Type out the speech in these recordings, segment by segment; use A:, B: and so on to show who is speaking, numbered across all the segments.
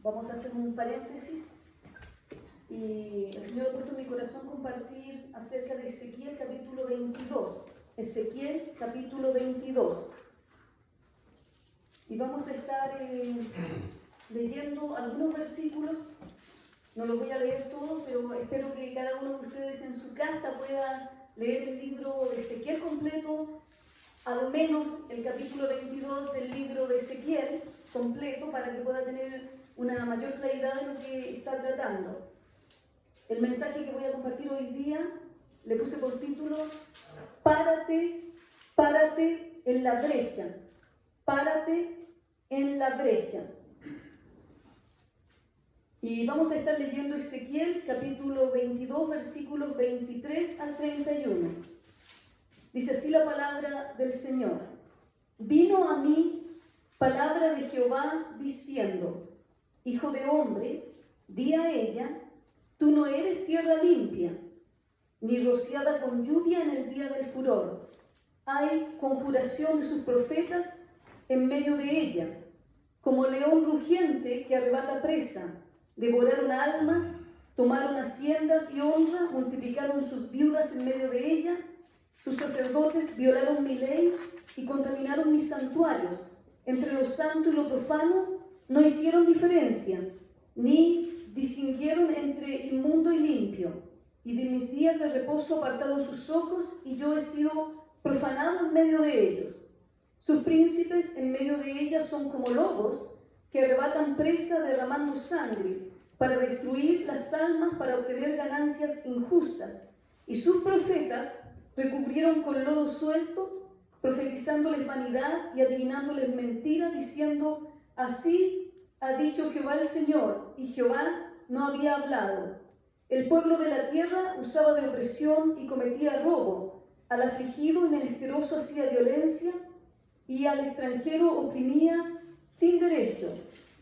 A: Vamos a hacer un paréntesis. Y el Señor ha puesto en mi corazón compartir acerca de Ezequiel capítulo 22. Ezequiel capítulo 22. Y vamos a estar leyendo algunos versículos. No los voy a leer todos, pero espero que cada uno de ustedes en su casa pueda leer el libro de Ezequiel completo, al menos el capítulo 22 del libro de Ezequiel completo, para que pueda tener una mayor claridad de lo que está tratando. El mensaje que voy a compartir hoy día le puse por título: Párate, párate en la brecha. Párate en la brecha. Y vamos a estar leyendo Ezequiel capítulo 22, versículos 23 al 31. Dice así la palabra del Señor: Vino a mí palabra de Jehová diciendo: Hijo de hombre, di a ella, tú no eres tierra limpia, ni rociada con lluvia en el día del furor. Hay conjuración de sus profetas en medio de ella, como león rugiente que arrebata presa. Devoraron almas, tomaron haciendas y honra, multiplicaron sus viudas en medio de ella. Sus sacerdotes violaron mi ley y contaminaron mis santuarios. Entre lo santo y lo profano no hicieron diferencia, ni distinguieron entre inmundo y limpio. Y de mis días de reposo apartaron sus ojos, y yo he sido profanado en medio de ellos. Sus príncipes en medio de ella son como lobos que arrebatan presa derramando sangre, para destruir las almas, para obtener ganancias injustas. Y sus profetas recubrieron con lodo suelto, profetizándoles vanidad y adivinándoles mentira, diciendo: así ha dicho Jehová el Señor, y Jehová no había hablado. El pueblo de la tierra usaba de opresión y cometía robo, al afligido y menesteroso hacía violencia, y al extranjero oprimía sin derecho.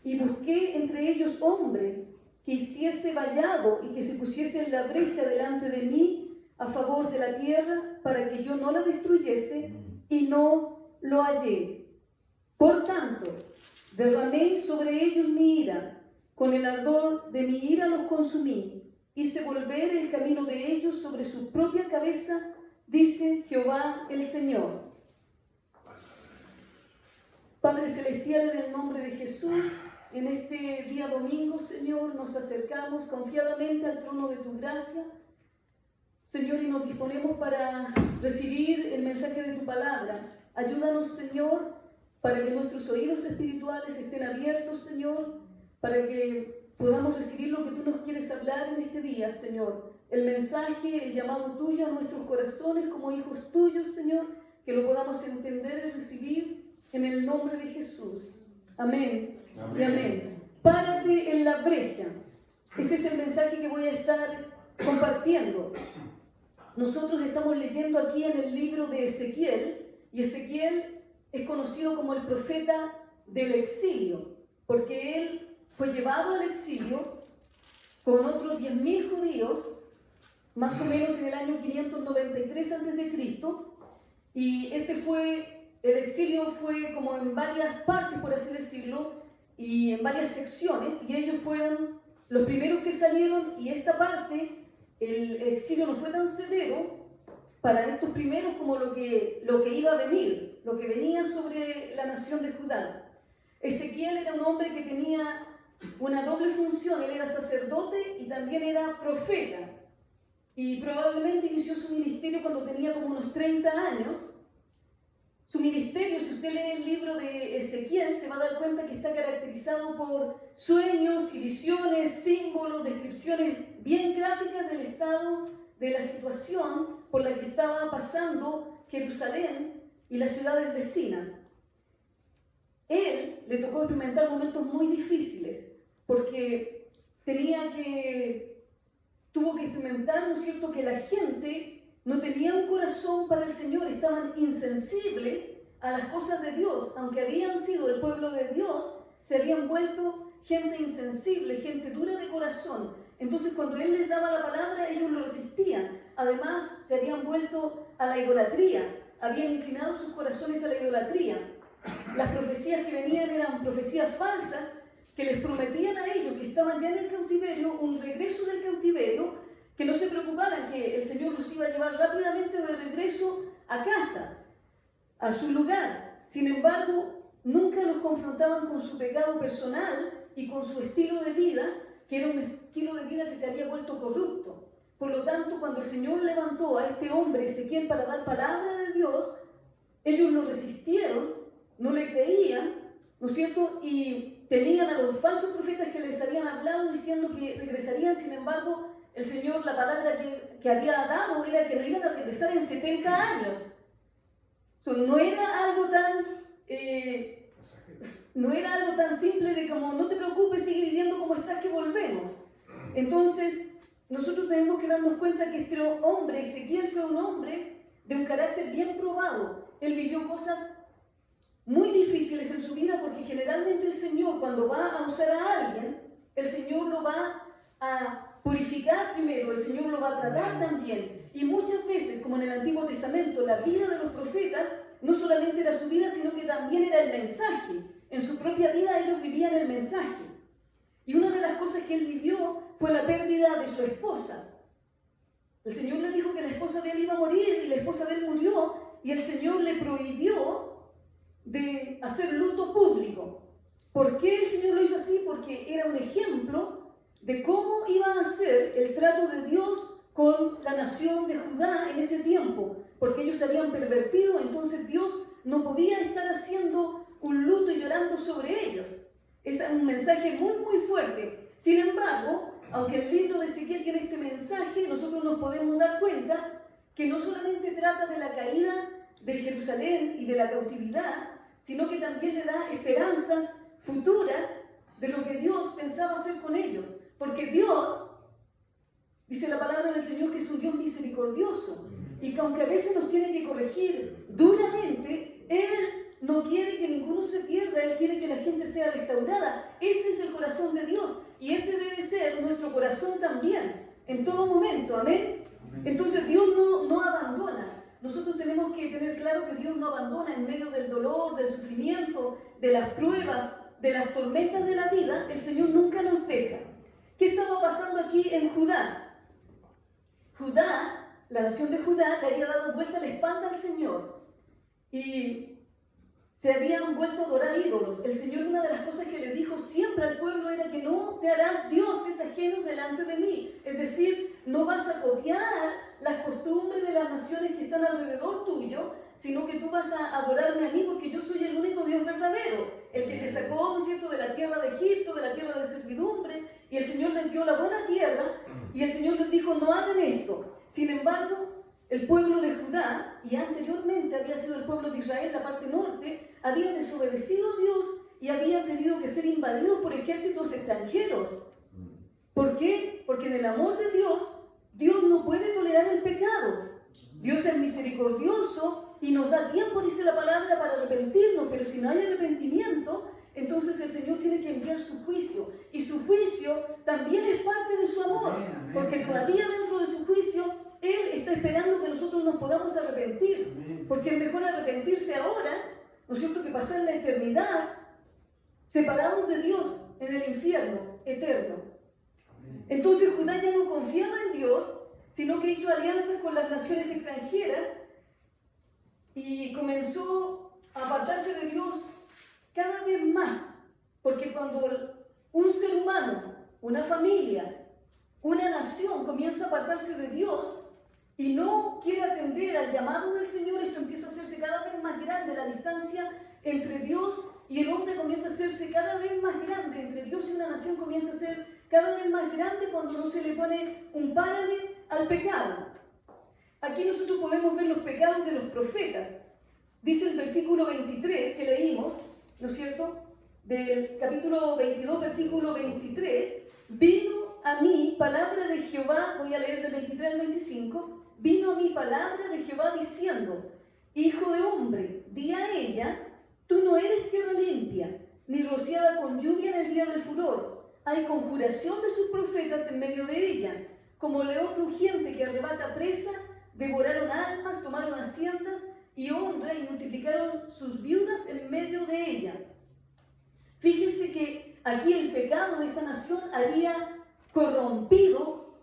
A: Y busqué entre ellos hombre que hiciese vallado y que se pusiese en la brecha delante de mí a favor de la tierra, para que yo no la destruyese, y no lo hallé. Por tanto, derramé sobre ellos mi ira, con el ardor de mi ira los consumí, hice volver el camino de ellos sobre su propia cabeza, dice Jehová el Señor. Padre Celestial, en el nombre de Jesús, en este día domingo, Señor, nos acercamos confiadamente al trono de tu gracia, Señor, y nos disponemos para recibir el mensaje de tu palabra. Ayúdanos, Señor, para que nuestros oídos espirituales estén abiertos, Señor, para que podamos recibir lo que tú nos quieres hablar en este día, Señor. El mensaje, el llamado tuyo a nuestros corazones como hijos tuyos, Señor, que lo podamos entender y recibir en el nombre de Jesús. Amén. Amén. Y amén. Párate en la brecha. Ese es el mensaje que voy a estar compartiendo. Nosotros estamos leyendo aquí en el libro de Ezequiel, y Ezequiel es conocido como el profeta del exilio, porque él fue llevado al exilio con otros 10.000 judíos, más o menos en el año 593 a.C., y el exilio fue como en varias partes, por así decirlo, y en varias secciones, y ellos fueron los primeros que salieron, y esta parte, el exilio no fue tan severo para estos primeros como lo que iba a venir, lo que venía sobre la nación de Judá. Ezequiel era un hombre que tenía una doble función: él era sacerdote y también era profeta, y probablemente inició su ministerio cuando tenía como unos 30 años. Su ministerio, si usted lee el libro de Ezequiel, se va a dar cuenta que está caracterizado por sueños y visiones, símbolos, descripciones bien gráficas del estado de la situación por la que estaba pasando Jerusalén y las ciudades vecinas. Él le tocó experimentar momentos muy difíciles porque tuvo que experimentar, ¿no es cierto?, que la gente no tenía un corazón para el Señor, estaban insensibles a las cosas de Dios. Aunque habían sido el pueblo de Dios, se habían vuelto gente insensible, gente dura de corazón. Entonces, cuando Él les daba la palabra, ellos lo resistían. Además, se habían vuelto a la idolatría, habían inclinado sus corazones a la idolatría. Las profecías que venían eran profecías falsas que que les prometían a ellos que estaban ya en el cautiverio, un regreso del cautiverio, que no se preocuparan, que el Señor los iba a llevar rápidamente de regreso a casa, a su lugar. Sin embargo, nunca los confrontaban con su pecado personal y con su estilo de vida, que era un estilo de vida que se había vuelto corrupto. Por lo tanto, cuando el Señor levantó a este hombre, Ezequiel, para dar palabra de Dios, ellos lo resistieron, no le creían, ¿no es cierto? Y tenían a los falsos profetas que les habían hablado diciendo que regresarían. Sin embargo, el Señor, la palabra que había dado era que no iban a regresar en 70 años. No era algo tan simple de como no te preocupes, sigue viviendo como estás, que volvemos. Entonces, nosotros tenemos que darnos cuenta que este hombre, Ezequiel, fue un hombre de un carácter bien probado. Él vivió cosas muy difíciles en su vida, porque generalmente el Señor, cuando va a usar a alguien, el Señor lo va a purificar primero, el Señor lo va a tratar también. Y muchas veces, como en el Antiguo Testamento, la vida de los profetas no solamente era su vida, sino que también era el mensaje. En su propia vida ellos vivían el mensaje. Y una de las cosas que él vivió fue la pérdida de su esposa. El Señor le dijo que la esposa de él iba a morir, y la esposa de él murió, y el Señor le prohibió de hacer luto público. ¿Por qué el Señor lo hizo así? Porque era un ejemplo de cómo iba a ser el trato de Dios con la nación de Judá en ese tiempo, porque ellos se habían pervertido. Entonces Dios no podía estar haciendo un luto y llorando sobre ellos. Es un mensaje muy, muy fuerte. Sin embargo, aunque el libro de Ezequiel tiene este mensaje, nosotros nos podemos dar cuenta que no solamente trata de la caída de Jerusalén y de la cautividad, sino que también le da esperanzas futuras de lo que Dios pensaba hacer con ellos. Porque Dios, dice la palabra del Señor, que es un Dios misericordioso, y que aunque a veces nos tiene que corregir duramente, Él no quiere que ninguno se pierda, Él quiere que la gente sea restaurada. Ese es el corazón de Dios, y ese debe ser nuestro corazón también, en todo momento. Amén. Entonces Dios no abandona. Nosotros tenemos que tener claro que Dios no abandona en medio del dolor, del sufrimiento, de las pruebas, de las tormentas de la vida. El Señor nunca nos deja. ¿Qué estaba pasando aquí en Judá? Judá, la nación de Judá, le había dado vuelta la espalda al Señor y se habían vuelto a adorar ídolos. El Señor, una de las cosas que le dijo siempre al pueblo era que no te harás dioses ajenos delante de mí. Es decir, no vas a copiar las costumbres de las naciones que están alrededor tuyo, sino que tú vas a adorarme a mí, porque yo soy el único Dios verdadero, el que te sacó, ¿no es cierto?, de la tierra de Egipto, de la tierra de servidumbre, y el Señor les dio la buena tierra, y el Señor les dijo, no hagan esto. Sin embargo, el pueblo de Judá, y anteriormente había sido el pueblo de Israel, la parte norte, habían desobedecido a Dios y habían tenido que ser invadidos por ejércitos extranjeros. ¿Por qué? Porque en el amor de Dios, Dios no puede tolerar el pecado. Dios es misericordioso y nos da tiempo, dice la palabra, para arrepentirnos, pero si no hay arrepentimiento, entonces el Señor tiene que enviar su juicio. Y su juicio también es parte de su amor, porque todavía dentro de su juicio, Él está esperando que nosotros nos podamos arrepentir, porque es mejor arrepentirse ahora, ¿no es cierto?, que pasar la eternidad separados de Dios en el infierno eterno. Entonces Judá ya no confiaba en Dios, sino que hizo alianzas con las naciones extranjeras y comenzó a apartarse de Dios cada vez más, porque cuando un ser humano, una familia, una nación comienza a apartarse de Dios y no quiere atender al llamado del Señor, esto empieza a hacerse cada vez más grande. La distancia entre Dios y el hombre comienza a hacerse cada vez más grande, entre Dios y una nación comienza a ser cada vez más grande cuando no se le pone un párale al pecado. Aquí nosotros podemos ver los pecados de los profetas. Dice el versículo 23 que leímos, ¿no es cierto?, del capítulo 22, versículo 23, vino a mí palabra de Jehová, voy a leer del 23 al 25, vino a mí palabra de Jehová diciendo, hijo de hombre, di a ella, tú no eres tierra limpia, ni rociada con lluvia en el día del furor. Hay conjuración de sus profetas en medio de ella. Como león rugiente que arrebata presa, devoraron almas, tomaron haciendas y honra y multiplicaron sus viudas en medio de ella. Fíjense que aquí el pecado de esta nación había corrompido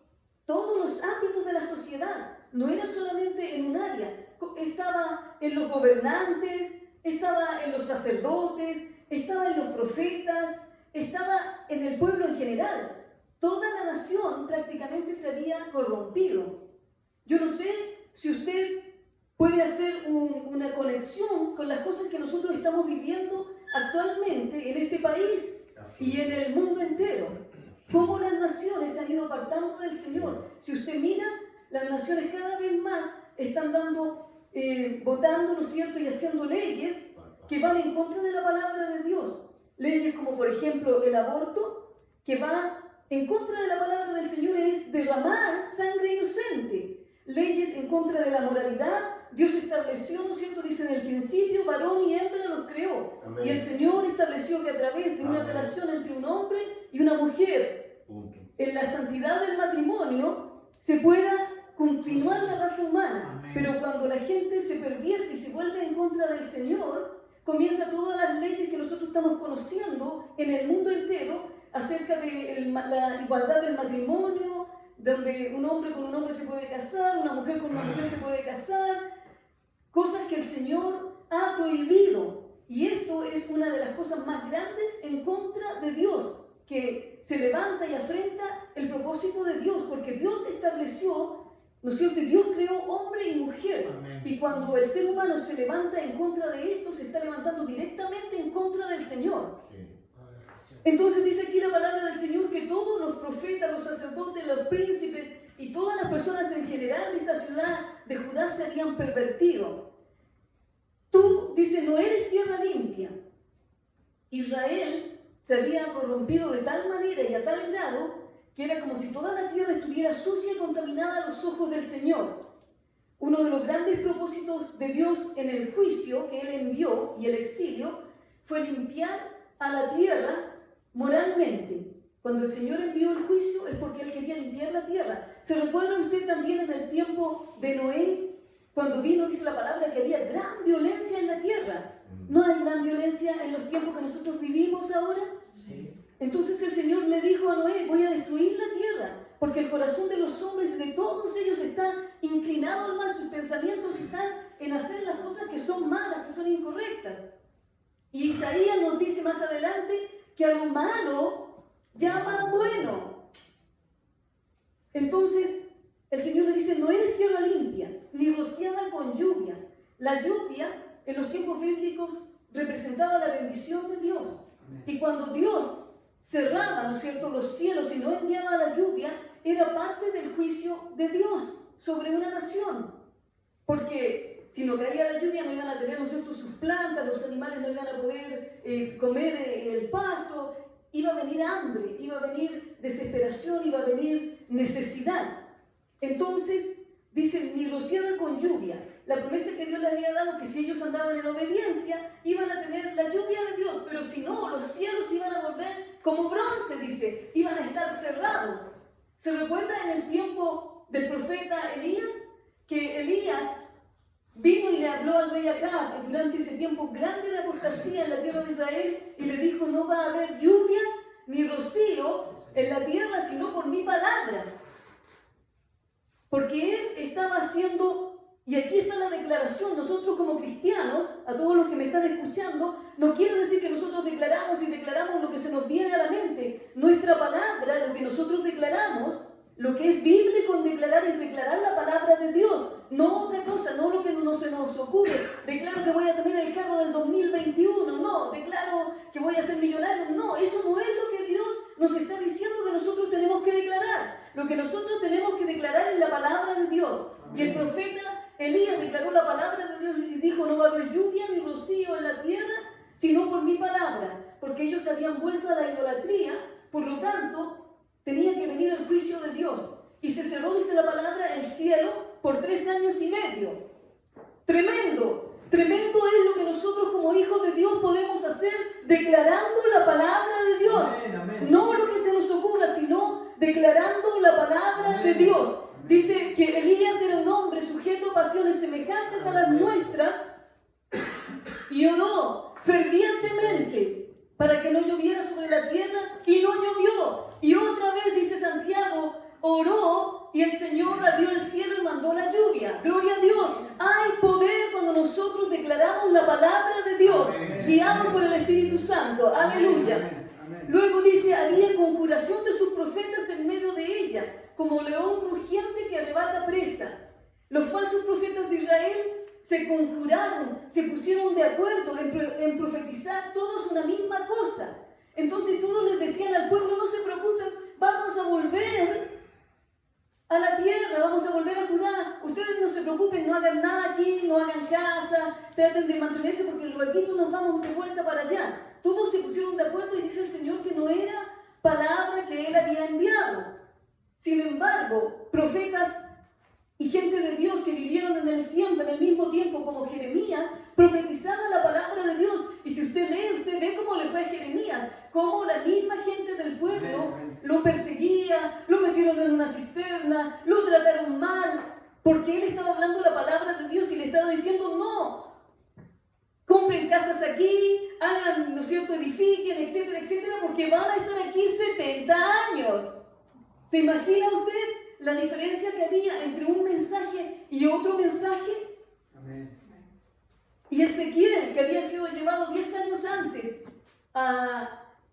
A: todos los ámbitos de la sociedad. No era solamente en un área, estaba en los gobernantes, estaba en los sacerdotes, estaba en los profetas, estaba en el pueblo en general. Toda la nación prácticamente se había corrompido. Yo no sé si usted puede hacer una conexión con las cosas que nosotros estamos viviendo actualmente en este país y en el mundo entero. Cómo las naciones se han ido apartando del Señor. Si usted mira, las naciones cada vez más están votando, ¿no es cierto?, y haciendo leyes que van en contra de la palabra de Dios. Leyes como, por ejemplo, el aborto, que va en contra de la palabra del Señor, es derramar sangre inocente. Leyes en contra de la moralidad. Dios estableció, ¿no es cierto?, dice en el principio, varón y hembra los creó. Amén. Y el Señor estableció que a través de una relación entre un hombre y una mujer, en la santidad del matrimonio, se pueda continuar la raza humana. Amén. Pero cuando la gente se pervierte y se vuelve en contra del Señor, comienza todas las leyes que nosotros estamos conociendo en el mundo entero acerca de la igualdad del matrimonio, donde un hombre con un hombre se puede casar, una mujer con una mujer se puede casar, cosas que el Señor ha prohibido. Y esto es una de las cosas más grandes en contra de Dios, que se levanta y afrenta el propósito de Dios, porque Dios estableció, ¿no es cierto?, Dios creó hombre y mujer. Amén. Y cuando el ser humano se levanta en contra de esto, se está levantando directamente en contra del Señor. Sí. Entonces dice aquí la palabra del Señor que todos los profetas, los sacerdotes, los príncipes y todas las personas en general de esta ciudad de Judá se habían pervertido. Tú, dice, no eres tierra limpia. Israel se había corrompido de tal manera y a tal grado que era como si toda la tierra estuviera sucia y contaminada a los ojos del Señor. Uno de los grandes propósitos de Dios en el juicio que Él envió y el exilio fue limpiar a la tierra moralmente. Cuando el Señor envió el juicio es porque Él quería limpiar la tierra. ¿Se recuerda usted también en el tiempo de Noé? Cuando vino, dice la palabra, que había gran violencia en la tierra. ¿No hay gran violencia en los tiempos que nosotros vivimos ahora? Sí. Entonces el Señor le dijo a Noé, voy a destruir la tierra, porque el corazón de los hombres, de todos ellos, está inclinado al mal. Sus pensamientos están en hacer las cosas que son malas, que son incorrectas. Y Isaías nos dice más adelante que a lo malo llaman bueno. Entonces el Señor le dice, no eres tierra limpia, ni rociada con lluvia. La lluvia en los tiempos bíblicos representaba la bendición de Dios. Y cuando Dios cerraba, ¿no es cierto?, los cielos y no enviaba la lluvia, era parte del juicio de Dios sobre una nación. Porque si no caía la lluvia no iban a tener, ¿no es cierto?, sus plantas, los animales no iban a poder comer el pasto, iba a venir hambre, iba a venir desesperación, iba a venir necesidad. Entonces, dice, ni rociada con lluvia. La promesa que Dios les había dado, que si ellos andaban en obediencia, iban a tener la lluvia de Dios, pero si no, los cielos iban a volver como bronce, dice, iban a estar cerrados. ¿Se recuerda en el tiempo del profeta Elías? Que Elías vino y le habló al rey Acab durante ese tiempo grande de apostasía en la tierra de Israel y le dijo, no va a haber lluvia ni rocío en la tierra, sino por mi palabra. Porque él estaba haciendo, y aquí está la declaración, nosotros como cristianos, a todos los que me están escuchando, no quiere decir que nosotros declaramos y declaramos lo que se nos viene a la mente. Nuestra palabra, lo que nosotros declaramos, lo que es bíblico en declarar es declarar la palabra de Dios, no otra cosa, no lo que no se nos ocurre. Declaro que voy a tener el carro del 2021, no, declaro que voy a ser millonario, no, eso no es lo que Dios nos está diciendo que nosotros tenemos que declarar. Lo que nosotros tenemos que declarar es la palabra de Dios. Amén. Y el profeta Elías declaró la palabra de Dios y dijo, no va a haber lluvia ni rocío en la tierra, sino por mi palabra, porque ellos habían vuelto a la idolatría, por lo tanto, tenía que venir el juicio de Dios. Y se cerró, dice la palabra, el cielo por 3 años y medio. Tremendo. Tremendo es lo que nosotros como hijos de Dios podemos hacer declarando la palabra de Dios. Amén, amén. No lo que se nos ocurra, sino declarando la palabra amén. De Dios. Dice que Elías era un hombre sujeto a pasiones semejantes a las nuestras y oró fervientemente para que no lloviera sobre la tierra conjuración de sus profetas en medio de ella, como león rugiente que arrebata presa. Los falsos profetas de Israel se conjuraron, se pusieron de acuerdo en profetizar todos una misma cosa. Entonces todos les decían al pueblo, no se preocupen, vamos a volver a la tierra, vamos a volver a Judá. Ustedes no se preocupen, no hagan nada aquí, no hagan casa, traten de mantenerse porque luego nos vamos de vuelta para allá. Todos se pusieron de acuerdo y dice el Señor que no era palabra que Él había enviado. Sin embargo, profetas y gente de Dios que vivieron en el mismo tiempo como Jeremías, profetizaban la palabra de Dios. Y si usted lee, usted ve cómo le fue a Jeremías, cómo la misma gente del pueblo lo perseguía, lo metieron en una cisterna, lo trataron mal, porque él estaba hablando la palabra de Dios y le estaba diciendo, no, compren casas aquí, hagan, ¿no es cierto?, edifiquen, etcétera, etcétera, porque van a estar aquí 70 años. ¿Se imagina usted la diferencia que había entre un mensaje y otro mensaje?
B: Amén.
A: Y Ezequiel, que había sido llevado 10 años antes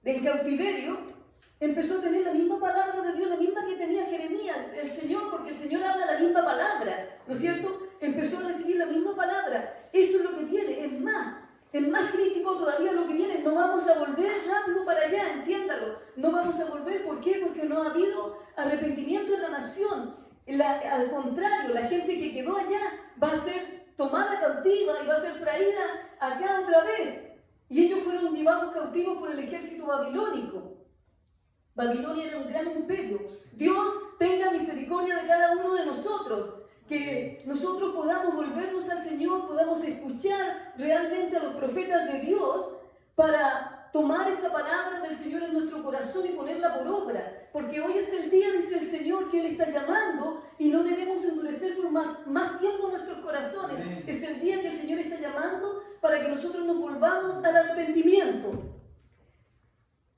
A: en cautiverio, empezó a tener la misma palabra de Dios, la misma que tenía Jeremías, el Señor, porque el Señor habla la misma palabra, ¿no es cierto? Empezó a recibir la misma palabra. Esto es lo que viene, es más crítico todavía lo que viene. No vamos a volver rápido para allá, entiéndalo. No vamos a volver, ¿por qué? Porque no ha habido arrepentimiento en la nación. Al contrario, la gente que quedó allá va a ser tomada cautiva y va a ser traída acá otra vez. Y ellos fueron llevados cautivos por el ejército babilónico. Babilonia era un gran imperio. Dios tenga misericordia de cada uno de nosotros. Que nosotros podamos volvernos al Señor, podamos escuchar realmente a los profetas de Dios para tomar esa palabra del Señor en nuestro corazón y ponerla por obra. Porque hoy es el día, dice el Señor, que Él está llamando y no debemos endurecer por más tiempo nuestros corazones. Amén. Es el día que el Señor está llamando para que nosotros nos volvamos al arrepentimiento.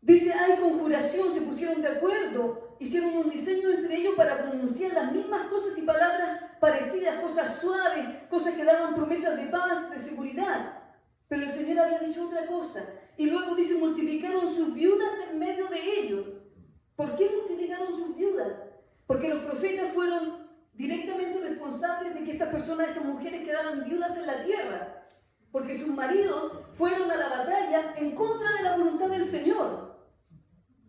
A: Dice, hay conjuración, se pusieron de acuerdo, hicieron un diseño entre ellos para pronunciar las mismas cosas y palabras parecidas, cosas suaves, cosas que daban promesas de paz, de seguridad. Pero el Señor había dicho otra cosa. Y luego dice, multiplicaron sus viudas en medio de ellos. ¿Por qué multiplicaron sus viudas? Porque los profetas fueron directamente responsables de que estas personas, estas mujeres quedaran viudas en la tierra. Porque sus maridos fueron a la batalla en contra de la voluntad del Señor.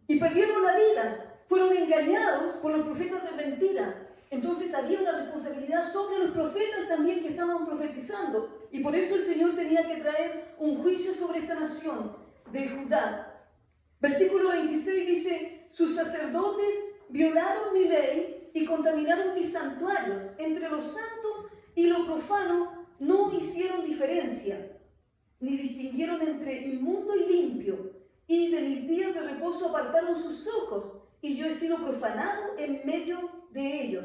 A: Y perdieron la vida. Fueron engañados por los profetas de mentira. Entonces había una responsabilidad sobre los profetas también que estaban profetizando. Y por eso el Señor tenía que traer un juicio sobre esta nación de Judá. Versículo 26 dice, sus sacerdotes violaron mi ley y contaminaron mis santuarios. Entre lo santo y lo profano no hicieron diferencia, ni distinguieron entre inmundo y limpio. Y de mis días de reposo apartaron sus ojos, y yo he sido profanado en medio de ellos.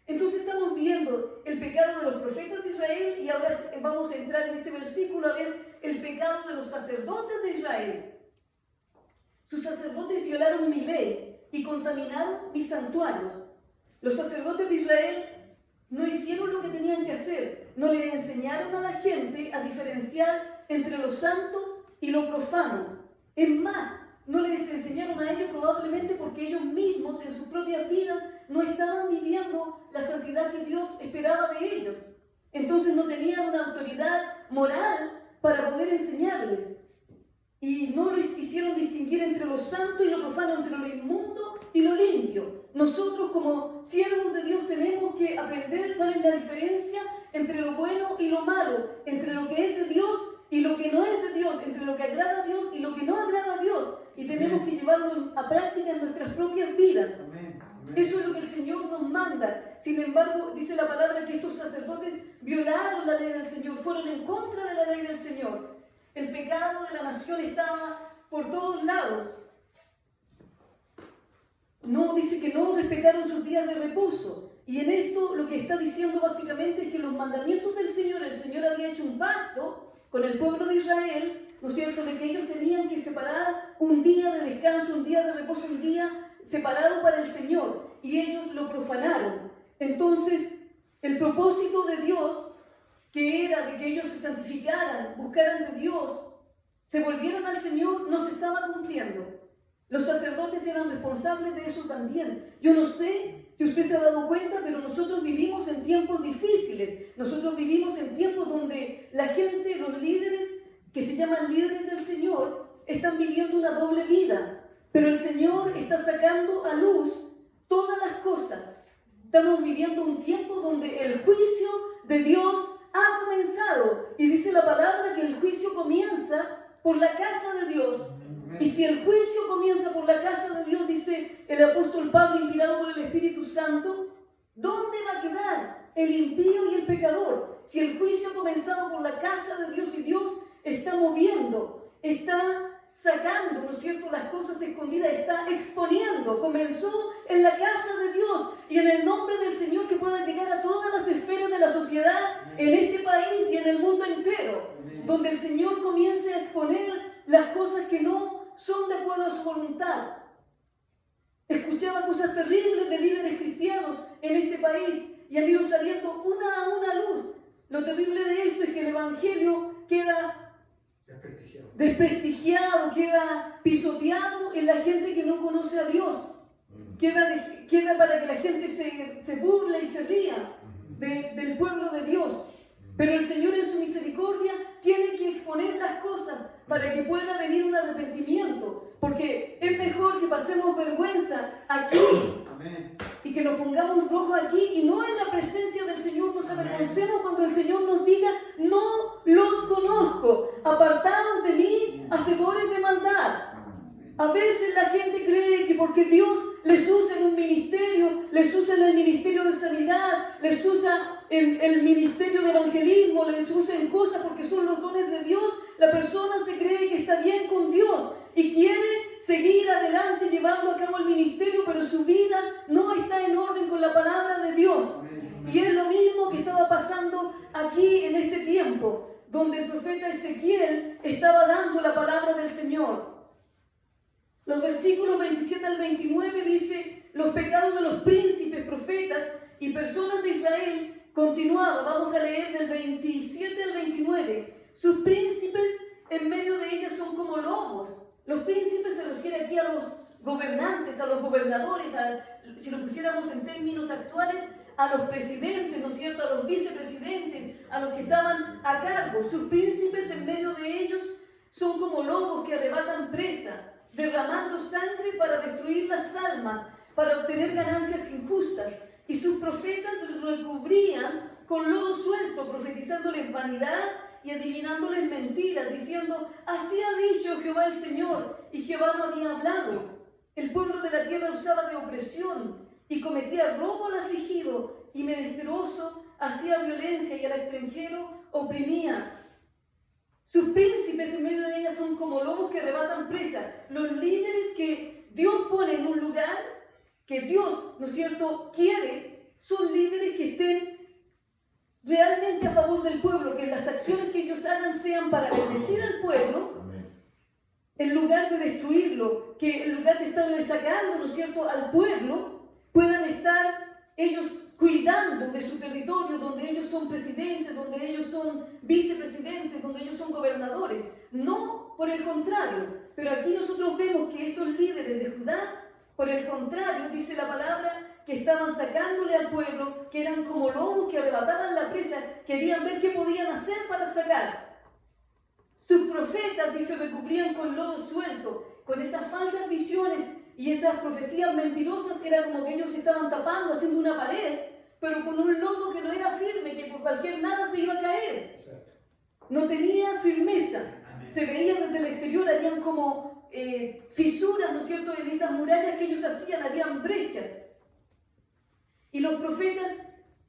A: Entonces estamos viendo el pecado de los profetas de Israel y ahora vamos a entrar en este versículo a ver el pecado de los sacerdotes de Israel. Sus sacerdotes violaron mi ley y contaminaron mis santuarios. Los sacerdotes de Israel no hicieron lo que tenían que hacer, no le enseñaron a la gente a diferenciar entre lo santo y lo profano. Es más, no les enseñaron a ellos probablemente porque ellos mismos en sus propias vidas no estaban viviendo la santidad que Dios esperaba de ellos. Entonces no tenían una autoridad moral para poder enseñarles. Y no les hicieron distinguir entre lo santo y lo profano, entre lo inmundo y lo limpio. Nosotros como siervos de Dios tenemos que aprender cuál es la diferencia entre lo bueno y lo malo, entre lo que es de Dios y lo que no es de Dios, entre lo que agrada a Dios y lo que no agrada a Dios. Y tenemos que llevarlo a práctica en nuestras propias vidas. Eso es lo que el Señor nos manda. Sin embargo, dice la palabra que estos sacerdotes violaron la ley del Señor, fueron en contra de la ley del Señor. El pecado de la nación estaba por todos lados. No, dice que no respetaron sus días de reposo. Y en esto lo que está diciendo básicamente es que los mandamientos del Señor, el Señor había hecho un pacto con el pueblo de Israel, ¿no es cierto?, de que ellos tenían que separar un día de descanso, un día de reposo, un día separado para el Señor, y ellos lo profanaron. Entonces, el propósito de Dios, que era de que ellos se santificaran, buscaran de Dios, se volvieran al Señor, no se estaba cumpliendo. Los sacerdotes eran responsables de eso también. Yo no sé si usted se ha dado cuenta, pero nosotros vivimos en tiempos difíciles. Nosotros vivimos en tiempos donde la gente, los líderes, que se llaman líderes del Señor, están viviendo una doble vida. Pero el Señor está sacando a luz todas las cosas. Estamos viviendo un tiempo donde el juicio de Dios ha comenzado. Y dice la palabra que el juicio comienza por la casa de Dios. Y si el juicio comienza por la casa de Dios, dice el apóstol Pablo, inspirado por el Espíritu Santo, ¿dónde va a quedar el impío y el pecador? Si el juicio ha comenzado por la casa de Dios y Dios está moviendo, está sacando, ¿no es cierto?, las cosas escondidas, está exponiendo. Comenzó en la casa de Dios y en el nombre del Señor que pueda llegar a todas las esferas de la sociedad en este país y en el mundo entero, donde el Señor comience a exponer las cosas que no son de acuerdo a su voluntad. Escuchaba cosas terribles de líderes cristianos en este país y han ido saliendo una a una luz. Lo terrible de esto es que el Evangelio queda desprestigiado, queda pisoteado en la gente que no conoce a Dios. Queda para que la gente se burle y se ría del pueblo de Dios. Pero el Señor en su misericordia tiene que exponer las cosas para que pueda venir un arrepentimiento. Porque es mejor que pasemos vergüenza aquí y que nos pongamos rojos aquí y no en la presencia del Señor nos avergoncemos cuando el Señor nos diga: no los conozco, apartados de mí, hacedores de maldad. A veces la gente cree que porque Dios les usa en un ministerio, les usa en el ministerio de sanidad, les usa en el ministerio de evangelismo, les usa en cosas porque son los dones de Dios, la persona se cree que está bien con Dios y quiere seguir adelante llevando a cabo el ministerio, pero su vida no está en orden con la palabra de Dios. Y es lo mismo que estaba pasando aquí en este tiempo, donde el profeta Ezequiel estaba dando la palabra del Señor. Los versículos 27 al 29 dice: los pecados de los príncipes, profetas y personas de Israel. Continuaba, vamos a leer del 27 al 29. Sus príncipes en medio de ellas son como lobos. Los príncipes se refiere aquí a los gobernantes, a los gobernadores, si lo pusiéramos en términos actuales, a los presidentes, ¿no es cierto?, a los vicepresidentes, a los que estaban a cargo. Sus príncipes en medio de ellos son como lobos que arrebatan presa, derramando sangre para destruir las almas, para obtener ganancias injustas. Y sus profetas recubrían con lodo suelto, profetizándoles vanidad y adivinándoles mentiras, diciendo: así ha dicho Jehová el Señor, y Jehová no había hablado. El pueblo de la tierra usaba de opresión y cometía robo al afligido, y menesteroso hacía violencia y al extranjero oprimía. Sus príncipes en medio de ellas son como lobos que arrebatan presa. Los líderes que Dios pone en un lugar, que Dios, ¿no es cierto?, quiere, son líderes que estén realmente a favor del pueblo, que las acciones que ellos hagan sean para bendecir al pueblo, en lugar de destruirlo, que en lugar de estarle sacando, ¿no es cierto?, al pueblo, puedan estar ellos cuidando de su territorio, donde ellos son presidentes, donde ellos son vicepresidentes, donde ellos son gobernadores. No por el contrario, pero aquí nosotros vemos que estos líderes de Judá, por el contrario, dice la palabra, que estaban sacándole al pueblo, que eran como lobos que arrebataban la presa, querían ver qué podían hacer para sacar. Sus profetas, dice, recubrían con lodo suelto, con esas falsas visiones y esas profecías mentirosas que era como que ellos estaban tapando, haciendo una pared, pero con un lodo que no era firme, que por cualquier nada se iba a caer. No tenía firmeza. Se veía desde el exterior, habían como fisuras, ¿no es cierto?, en esas murallas que ellos hacían, habían brechas. Y los profetas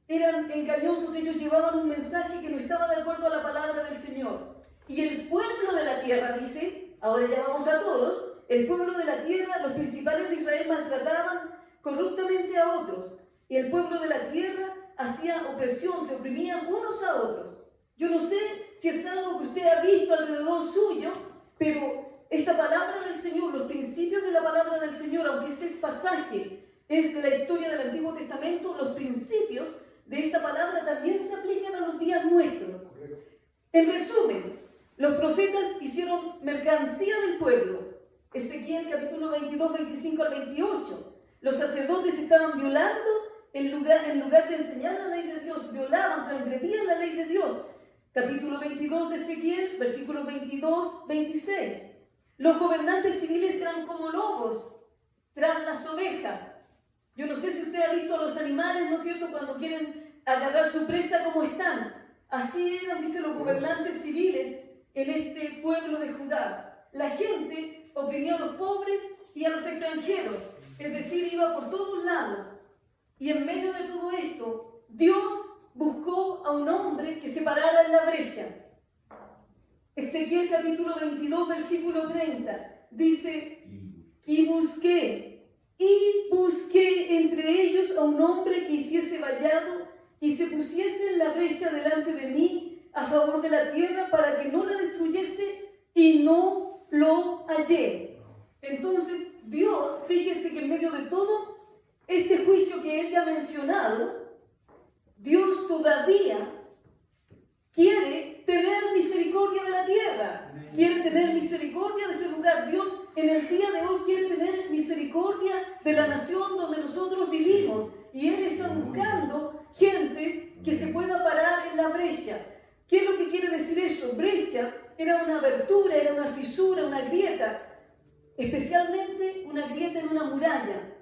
A: eran engañosos, ellos llevaban un mensaje que no estaba de acuerdo a la palabra del Señor. Y el pueblo de la tierra, dice, ahora ya vamos a todos, el pueblo de la tierra, los principales de Israel maltrataban corruptamente a otros. Y el pueblo de la tierra hacía opresión, se oprimían unos a otros. Yo no sé si es algo que usted ha visto alrededor suyo, pero esta palabra del Señor, los principios de la palabra del Señor, aunque este pasaje es de la historia del Antiguo Testamento, los principios de esta palabra también se aplican a los días nuestros. En resumen, los profetas hicieron mercancía del pueblo, Ezequiel capítulo 22, 25 al 28. Los sacerdotes estaban violando en lugar de enseñar la ley de Dios, violaban, transgredían la ley de Dios. Capítulo 22 de Ezequiel, versículos 22, 26. Los gobernantes civiles eran como lobos tras las ovejas. Yo no sé si usted ha visto a los animales, ¿no es cierto?, cuando quieren agarrar su presa, ¿cómo están? Así eran, dicen los gobernantes civiles en este pueblo de Judá. La gente oprimía a los pobres y a los extranjeros, es decir, iba por todos lados. Y en medio de todo esto, Dios buscó a un hombre que se parara en la brecha. Ezequiel capítulo 22, versículo 30, dice, y busqué entre ellos a un hombre que hiciese vallado y se pusiese en la brecha delante de mí a favor de la tierra para que no la destruyese, y no lo hallé. Entonces Dios, fíjese que en medio de todo este juicio que él ya ha mencionado, Dios todavía quiere tener misericordia de la tierra, quiere tener misericordia de ese lugar. Dios en el día de hoy quiere tener misericordia de la nación donde nosotros vivimos, y Él está buscando gente que se pueda parar en la brecha. ¿Qué es lo que quiere decir eso? Brecha era una abertura, era una fisura, una grieta, especialmente una grieta en una muralla.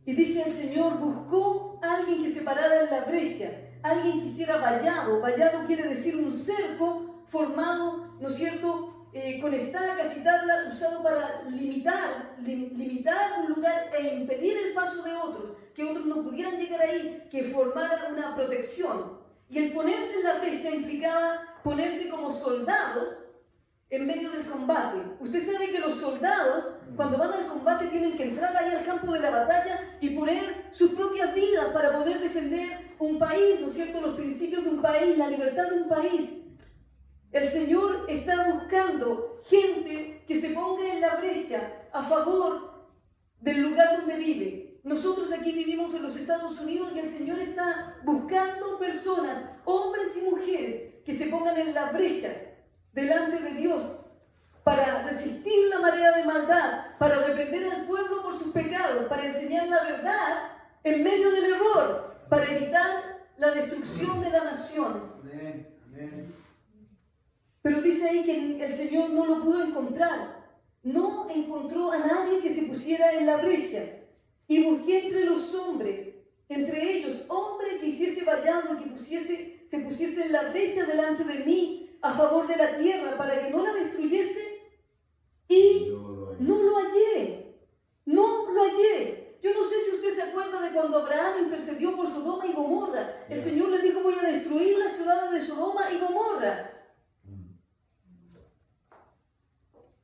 A: Y dice el Señor, buscó a alguien que se parara en la brecha, alguien que hiciera vallado. Vallado quiere decir un cerco formado, ¿no es cierto?, con estacas y tablas, usado para limitar un lugar e impedir el paso de otros, que otros no pudieran llegar ahí, que formara una protección. Y el ponerse en la brecha implicaba ponerse como soldados en medio del combate. Usted sabe que los soldados, cuando van al combate, tienen que entrar ahí al campo de la batalla y poner sus propias vidas para poder defender un país, ¿no es cierto?, los principios de un país, la libertad de un país. El Señor está buscando gente que se ponga en la brecha a favor del lugar donde vive. Nosotros aquí vivimos en los Estados Unidos y el Señor está buscando personas, hombres y mujeres, que se pongan en la brecha delante de Dios para resistir la marea de maldad, para reprender al pueblo por sus pecados, para enseñar la verdad en medio del error, para evitar la destrucción de la nación.
B: Amén, amén.
A: Pero dice ahí que el Señor no lo pudo encontrar. No encontró a nadie que se pusiera en la brecha. Y busqué entre los hombres, entre ellos, hombre que hiciese vallado, que se pusiese en la brecha delante de mí, a favor de la tierra, para que no la destruyese, y no lo hallé. No lo hallé. Yo no sé si usted se acuerda de cuando Abraham intercedió por Sodoma y Gomorra. El Señor le dijo, voy a destruir las ciudades de Sodoma y Gomorra.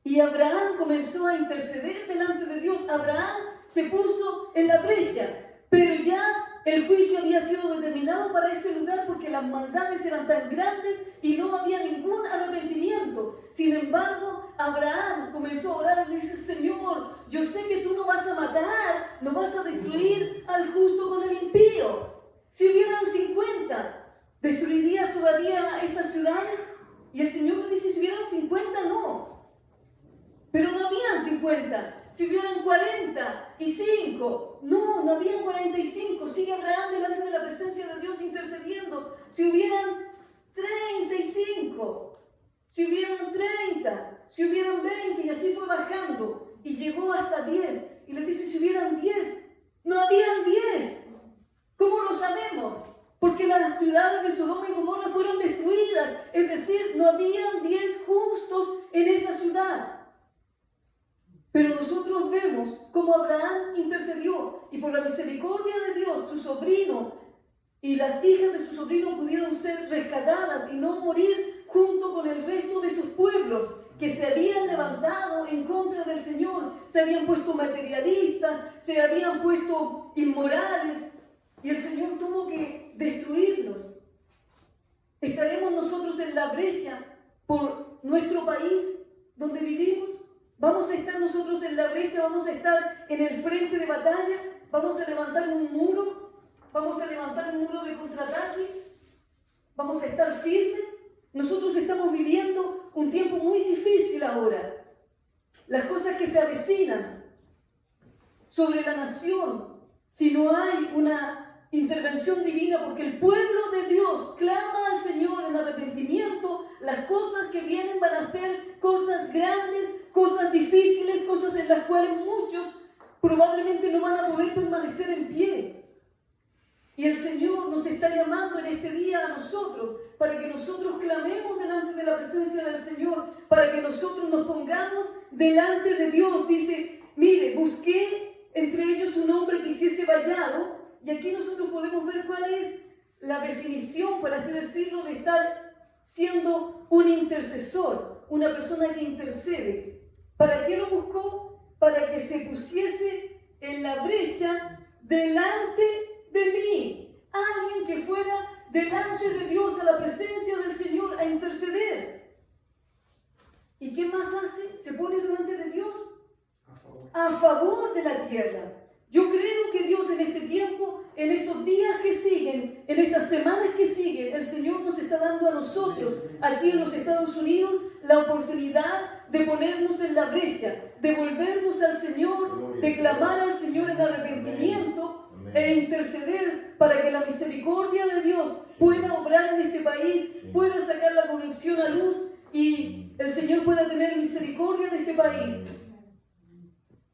A: Y Abraham comenzó a interceder delante de Dios. Abraham se puso en la brecha, pero ya el juicio había sido determinado para ese lugar porque las maldades eran tan grandes y no había ningún arrepentimiento. Sin embargo, Abraham comenzó a orar y le dice, Señor, yo sé que tú no vas a matar, no vas a destruir al justo con el impío. Si hubieran 50, ¿destruirías todavía estas ciudades? Y el Señor le dice, si hubieran 50, no. Pero no habían 50. Si hubieran 45, no habían 45. Sigue Abraham delante de la presencia de Dios intercediendo. Si hubieran 35, si hubieran 30, si hubieran 20, y así fue bajando. Y llegó hasta 10. Y le dice, si hubieran 10, no habían 10. ¿Cómo lo sabemos? Porque las ciudades de Sodoma y Gomorra fueron destruidas. Es decir, no habían 10 justos en esa ciudad. Pero nosotros vemos cómo Abraham intercedió y por la misericordia de Dios, su sobrino y las hijas de su sobrino pudieron ser rescatadas y no morir junto con el resto de esos pueblos que se habían levantado en contra del Señor, se habían puesto materialistas, se habían puesto inmorales y el Señor tuvo que destruirlos. ¿Estaremos nosotros en la brecha por nuestro país donde vivimos? ¿Vamos a estar nosotros en la brecha? ¿Vamos a estar en el frente de batalla? ¿Vamos a levantar un muro? ¿Vamos a levantar un muro de contraataque? ¿Vamos a estar firmes? Nosotros estamos viviendo un tiempo muy difícil ahora. las cosas que se avecinan sobre la nación, si no hay una intervención divina, porque el pueblo de Dios clama al Señor en arrepentimiento, las cosas que vienen van a ser cosas grandes, cosas difíciles, cosas en las cuales muchos probablemente no van a poder permanecer en pie. Y el Señor nos está llamando en este día a nosotros, para que nosotros clamemos delante de la presencia del Señor, para que nosotros nos pongamos delante de Dios. Dice, mire, busqué entre ellos un hombre que hiciese vallado, y aquí nosotros podemos ver cuál es la definición, por así decirlo, de estar siendo un intercesor, una persona que intercede. ¿Para qué lo buscó? Para que se pusiese en la brecha delante de mí, alguien que fuera delante de Dios, a la presencia del Señor, a interceder. ¿Y qué más hace? Se pone delante de Dios a favor de la tierra. Yo creo que Dios en este tiempo, en estos días que siguen, en estas semanas que siguen, el Señor nos está dando a nosotros, aquí en los Estados Unidos, la oportunidad de ponernos en la brecha, de volvernos al Señor, de clamar al Señor en arrepentimiento e interceder para que la misericordia de Dios pueda obrar en este país, pueda sacar la corrupción a luz y el Señor pueda tener misericordia de este país.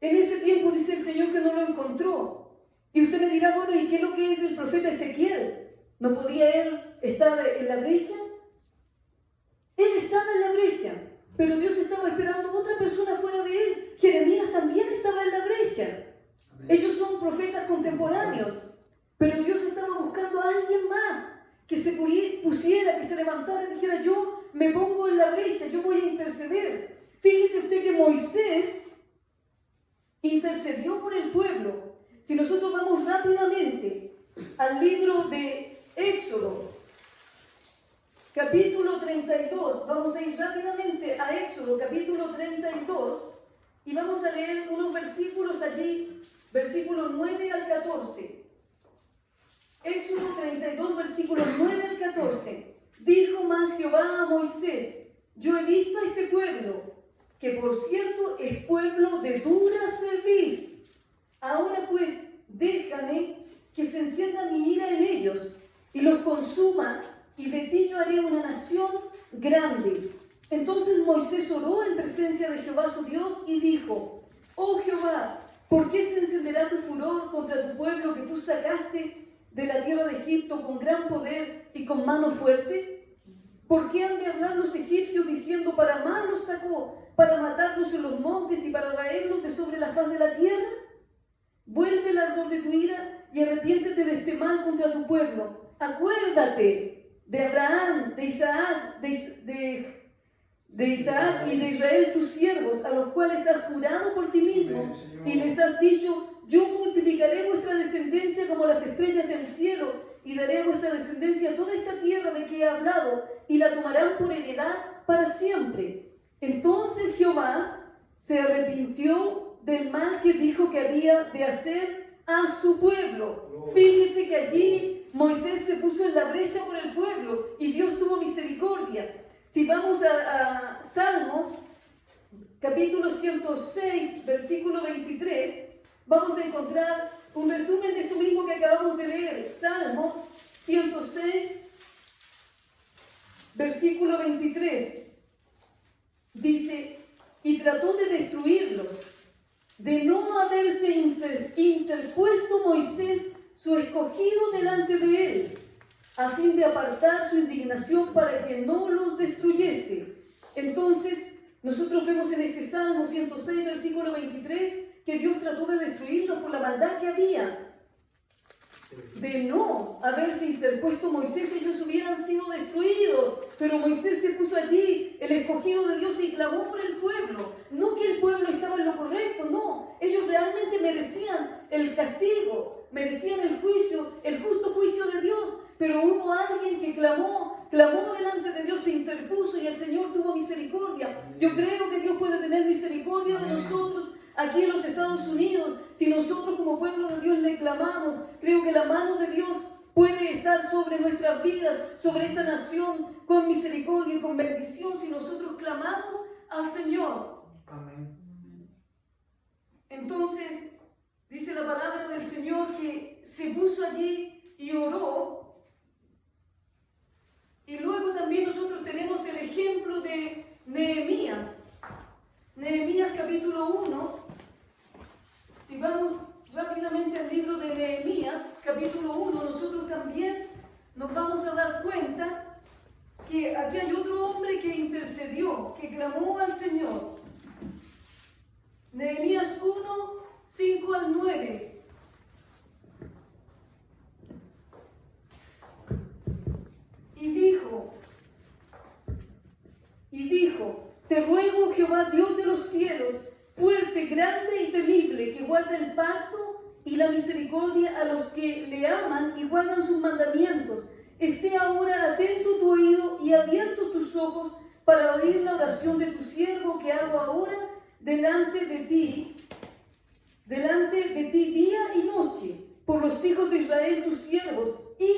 A: En ese tiempo dice el Señor que no lo encontró. Y usted me dirá, bueno, ¿y qué es lo que es del profeta Ezequiel? ¿No podía él estar en la brecha? Él estaba en la brecha, pero Dios estaba esperando a otra persona fuera de él. Jeremías también estaba en la brecha. Ellos son profetas contemporáneos, pero Dios estaba buscando a alguien más que se pusiera, que se levantara y dijera, yo me pongo en la brecha, yo voy a interceder. Fíjese usted que Moisés intercedió por el pueblo. Si nosotros vamos rápidamente al libro de Éxodo, capítulo 32, vamos a ir rápidamente a Éxodo, capítulo 32, y vamos a leer unos versículos allí, versículos 9 al 14. Éxodo 32, versículos 9 al 14. Dijo más Jehová a Moisés, yo he visto a este pueblo, que por cierto es pueblo de dura cerviz. Ahora pues, déjame que se encienda mi ira en ellos y los consuma, y de ti yo haré una nación grande. Entonces Moisés oró en presencia de Jehová su Dios y dijo, oh Jehová, ¿por qué se encenderá tu furor contra tu pueblo que tú sacaste de la tierra de Egipto con gran poder y con mano fuerte? ¿Por qué han de hablar los egipcios diciendo, para mal los sacó, para matarlos en los montes y para raerlos de sobre la faz de la tierra? Vuelve el ardor de tu ira y arrepiéntete de este mal contra tu pueblo. Acuérdate de Abraham, de Isaac, de Isaac y de Israel tus siervos, a los cuales has jurado por ti mismo, y les has dicho, yo multiplicaré vuestra descendencia como las estrellas del cielo, y daré a vuestra descendencia toda esta tierra de que he hablado, y la tomarán por heredad para siempre. Entonces Jehová se arrepintió del mal que dijo que había de hacer a su pueblo. Fíjese que allí Moisés se puso en la brecha por el pueblo y Dios tuvo misericordia. Si vamos a Salmos, capítulo 106, versículo 23, vamos a encontrar un resumen de esto mismo que acabamos de leer. Salmo 106, versículo 23. Dice, y trató de destruirlos, de no haberse interpuesto Moisés, su escogido, delante de él, a fin de apartar su indignación para que no los destruyese. Entonces, nosotros vemos en este Salmo 106, versículo 23, que Dios trató de destruirlos por la maldad que había. De no haberse interpuesto Moisés, ellos hubieran sido destruidos. Pero Moisés se puso allí, el escogido de Dios, y clamó por el pueblo. No que el pueblo estaba en lo correcto, no. Ellos realmente merecían el castigo, merecían el juicio, el justo juicio de Dios. Pero hubo alguien que clamó delante de Dios, se interpuso y el Señor tuvo misericordia. Yo creo que Dios puede tener misericordia de nosotros aquí en los Estados Unidos. Si nosotros como pueblo de Dios le clamamos, creo que la mano de Dios puede estar sobre nuestras vidas, sobre esta nación, con misericordia y con bendición, si nosotros clamamos al Señor.
B: Amén.
A: Entonces, dice la palabra del Señor que se puso allí y oró. Y luego también nosotros tenemos el ejemplo de Nehemías. Nehemías capítulo 1. Si vamos rápidamente al libro de Nehemías capítulo 1, nosotros también nos vamos a dar cuenta que aquí hay otro hombre que intercedió, que clamó al Señor. Nehemías 1, 5 al 9. Y dijo, te ruego, Jehová, Dios de los cielos, fuerte, grande y temible, que guarda el pacto y la misericordia a los que le aman y guardan sus mandamientos. Esté ahora atento tu oído y abiertos tus ojos para oír la oración de tu siervo que hago ahora delante de ti día y noche, por los hijos de Israel tus siervos, y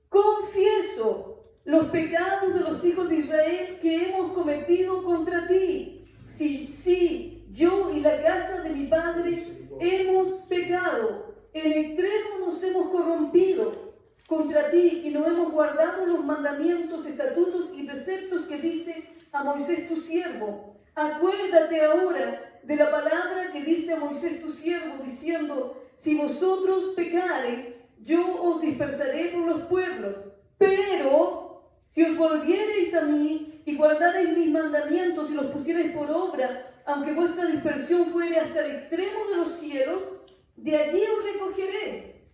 A: confieso los pecados de los hijos de Israel que hemos cometido contra ti. Sí, yo y la casa de mi padre hemos pecado, en extremo nos hemos corrompido contra ti y no hemos guardado los mandamientos, estatutos y preceptos que diste a Moisés tu siervo. Acuérdate ahora de la palabra que diste a Moisés tu siervo, diciendo, si vosotros pecareis, yo os dispersaré por los pueblos, pero si os volviereis a mí y guardareis mis mandamientos y los pusiereis por obra, aunque vuestra dispersión fuere hasta el extremo de los cielos, de allí os recogeré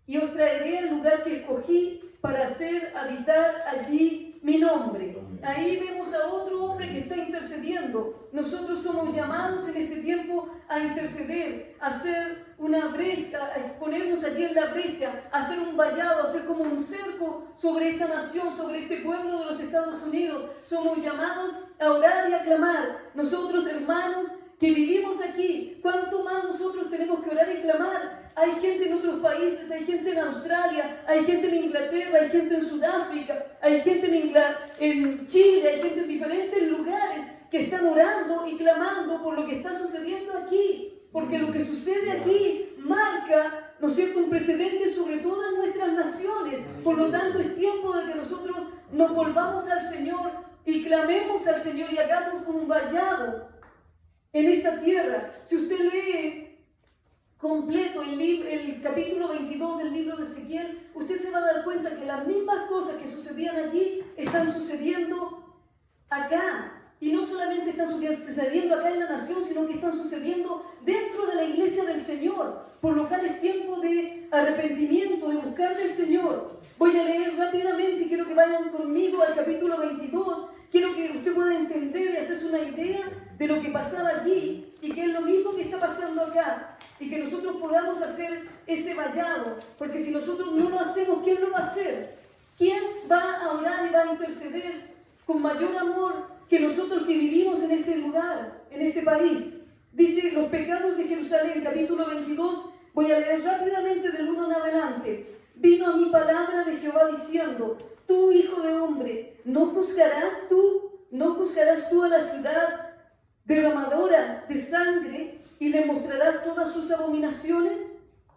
A: y os traeré al lugar que escogí para hacer habitar allí mi nombre. Ahí vemos a otro hombre que está intercediendo. Nosotros somos llamados en este tiempo a interceder, a hacer una brecha, a ponernos allí en la brecha, a hacer un vallado, a hacer como un cerco sobre esta nación, sobre este pueblo de los Estados Unidos. Somos llamados a orar y a clamar. Nosotros, hermanos, que vivimos aquí, ¿cuánto más nosotros tenemos que orar y clamar? Hay gente en otros países, hay gente en Australia, hay gente en Inglaterra, hay gente en Sudáfrica, hay gente en Chile, hay gente en diferentes lugares que están orando y clamando por lo que está sucediendo aquí. Porque lo que sucede aquí marca, ¿no es cierto?, un precedente sobre todas nuestras naciones. Por lo tanto, es tiempo de que nosotros nos volvamos al Señor y clamemos al Señor y hagamos un vallado en esta tierra. Si usted lee completo el capítulo 22 del libro de Ezequiel, usted se va a dar cuenta que las mismas cosas que sucedían allí están sucediendo acá. Y no solamente están sucediendo acá en la nación, sino que están sucediendo dentro de la iglesia del Señor. Por lo cual es tiempo de arrepentimiento, de buscar del Señor. Voy a leer rápidamente y quiero que vayan conmigo al capítulo 22. Quiero que usted pueda entender y hacerse una idea de lo que pasaba allí y que es lo mismo que está pasando acá. Y que nosotros podamos hacer ese vallado. Porque si nosotros no lo hacemos, ¿quién lo va a hacer? ¿Quién va a orar y va a interceder con mayor amor que nosotros que vivimos en este lugar, en este país? Dice los pecados de Jerusalén, capítulo 22, voy a leer rápidamente del 1 en adelante. Vino a mi palabra de Jehová diciendo, tú, hijo de hombre, ¿no juzgarás tú a la ciudad derramadora de sangre y le mostrarás todas sus abominaciones?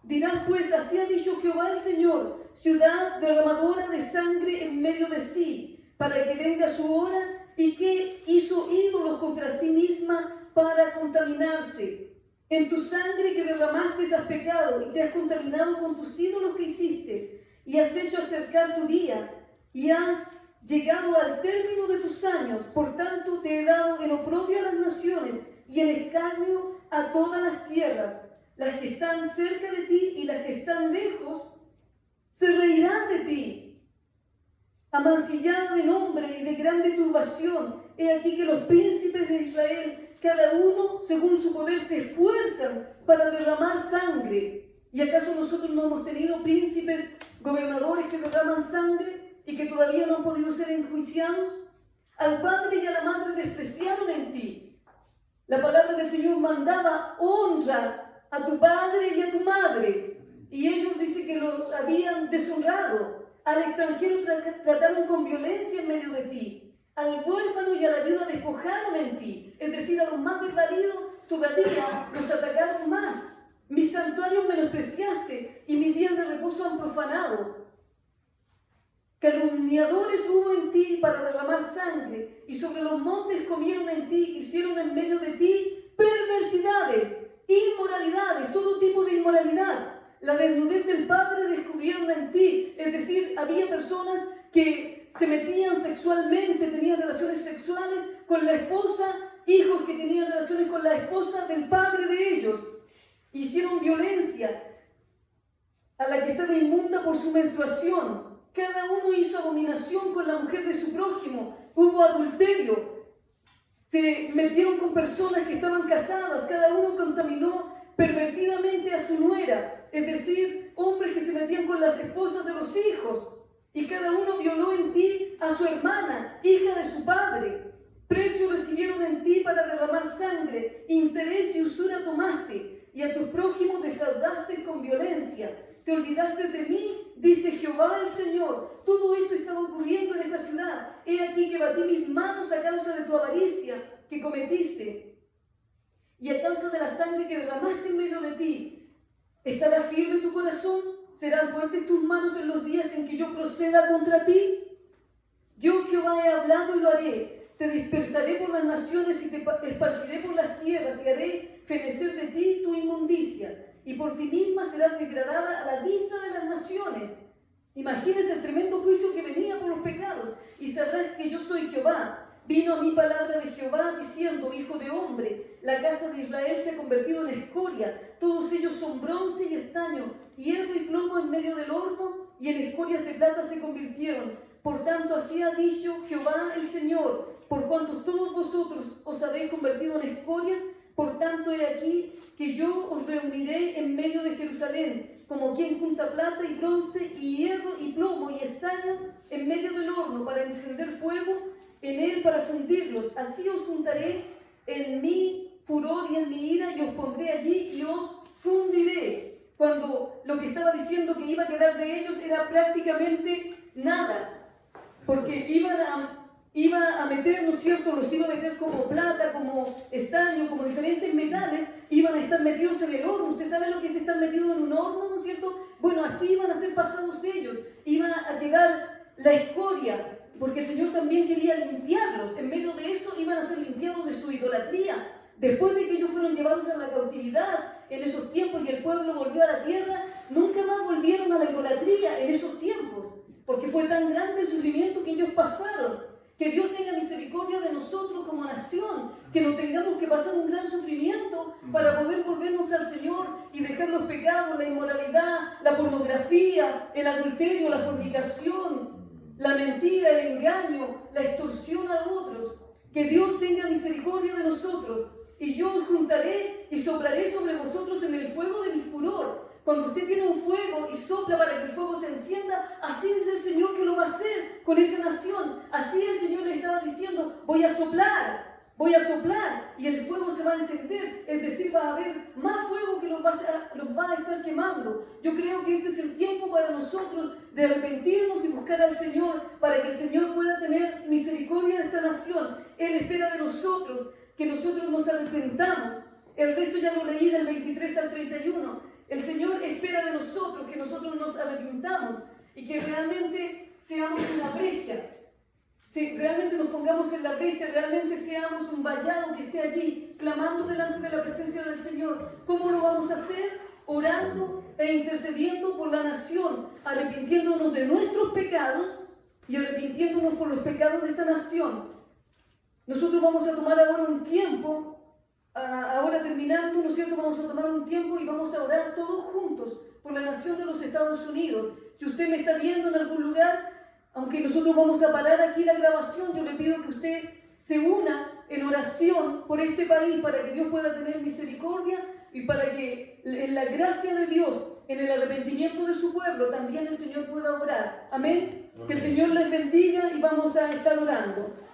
A: Dirás pues, así ha dicho Jehová el Señor, ciudad derramadora de sangre en medio de sí, para que venga su hora, y que hizo ídolos contra sí misma para contaminarse. En tu sangre que derramaste has pecado y te has contaminado con tus ídolos que hiciste, y has hecho acercar tu día, y has llegado al término de tus años. Por tanto te he dado en oprobio a las naciones y en escarnio a todas las tierras. Las que están cerca de ti y las que están lejos se reirán de ti. Amancillada de nombre y de grande turbación, he aquí que los príncipes de Israel, cada uno según su poder, se esfuerzan para derramar sangre. ¿Y acaso nosotros no hemos tenido príncipes, gobernadores que derraman sangre y que todavía no han podido ser enjuiciados? Al padre y a la madre despreciaron en ti. La palabra del Señor mandaba, honra a tu padre y a tu madre. Y ellos dicen que lo habían deshonrado. Al extranjero trataron con violencia en medio de ti. Al huérfano y a la viuda despojaron en ti. Es decir, a los más desvalidos todavía los atacaron más. Mis santuarios menospreciaste y mis días de reposo han profanado. Calumniadores hubo en ti para derramar sangre, y sobre los montes comieron en ti, hicieron en medio de ti perversidades, inmoralidades, todo tipo de inmoralidad. La desnudez del Padre descubrieron en ti, es decir, había personas que se metían sexualmente, tenían relaciones sexuales con la esposa, hijos que tenían relaciones con la esposa del padre de ellos. Hicieron violencia a la que estaba inmunda por su menstruación. Cada uno hizo abominación con la mujer de su prójimo. Hubo adulterio. Se metieron con personas que estaban casadas. Cada uno contaminó pervertidamente a su nuera. Es decir, hombres que se metían con las esposas de los hijos. Y cada uno violó en ti a su hermana, hija de su padre. Precio recibieron en ti para derramar sangre. Interés y usura tomaste. Y a tus prójimos defraudaste con violencia. Te olvidaste de mí, dice Jehová el Señor. Todo esto estaba ocurriendo en esa ciudad. He aquí que batí mis manos a causa de tu avaricia que cometiste. Y a causa de la sangre que derramaste en medio de ti. ¿Estará firme tu corazón? ¿Serán fuertes tus manos en los días en que yo proceda contra ti? Yo Jehová he hablado y lo haré. Te dispersaré por las naciones y te esparciré por las tierras y haré fenecer de ti tu inmundicia. Y por ti misma serás degradada a la vista de las naciones. Imagínense el tremendo juicio que venía por los pecados. Y sabrás que yo soy Jehová. Vino a mí palabra de Jehová diciendo, hijo de hombre, la casa de Israel se ha convertido en escoria. Todos ellos son bronce y estaño, hierro y plomo en medio del horno, y en escorias de plata se convirtieron. Por tanto, así ha dicho Jehová el Señor, por cuanto todos vosotros os habéis convertido en escorias, por tanto he aquí que yo os reuniré en medio de Jerusalén, como quien junta plata y bronce y hierro y plomo y estaño en medio del horno para encender fuego en él para fundirlos. Así os juntaré en mi furor y en mi ira y os pondré allí y os fundiré. Cuando lo que estaba diciendo que iba a quedar de ellos era prácticamente nada, porque iba a meter, ¿no es cierto?, los iba a meter como plata, como estaño, como diferentes metales, iban a estar metidos en el horno. ¿Usted sabe lo que es estar metido en un horno, ¿no es cierto? Bueno, así iban a ser pasados ellos, iban a quedar la escoria, porque el Señor también quería limpiarlos. En medio de eso iban a ser limpiados de su idolatría. Después de que ellos fueron llevados a la cautividad en esos tiempos y el pueblo volvió a la tierra, nunca más volvieron a la idolatría en esos tiempos, porque fue tan grande el sufrimiento que ellos pasaron. Que Dios tenga misericordia de nosotros como nación, que no tengamos que pasar un gran sufrimiento para poder volvernos al Señor y dejar los pecados, la inmoralidad, la pornografía, el adulterio, la fornicación, la mentira, el engaño, la extorsión a otros. Que Dios tenga misericordia de nosotros. Y yo os juntaré y soplaré sobre vosotros en el fuego de mi furor. Cuando usted tiene un fuego y sopla para que el fuego se encienda, así dice el Señor que lo va a hacer con esa nación. Así el Señor le estaba diciendo, voy a soplar y el fuego se va a encender. Es decir, va a haber más fuego que los va a estar quemando. Yo creo que este es el tiempo para nosotros de arrepentirnos y buscar al Señor para que el Señor pueda tener misericordia de esta nación. Él espera de nosotros que nosotros nos arrepentamos. El resto ya lo leí del 23 al 31. El Señor espera de nosotros que nosotros nos arrepintamos y que realmente seamos una brecha. Si realmente nos pongamos en la brecha, realmente seamos un vallado que esté allí, clamando delante de la presencia del Señor. ¿Cómo lo vamos a hacer? Orando e intercediendo por la nación, arrepintiéndonos de nuestros pecados y arrepintiéndonos por los pecados de esta nación. Nosotros vamos a tomar ahora un tiempo. Ahora terminando, ¿no es cierto?, vamos a tomar un tiempo y vamos a orar todos juntos por la nación de los Estados Unidos. Si usted me está viendo en algún lugar, aunque nosotros vamos a parar aquí la grabación, yo le pido que usted se una en oración por este país para que Dios pueda tener misericordia y para que en la gracia de Dios, en el arrepentimiento de su pueblo, también el Señor pueda obrar. Amén. Que el Señor les bendiga y vamos a estar orando.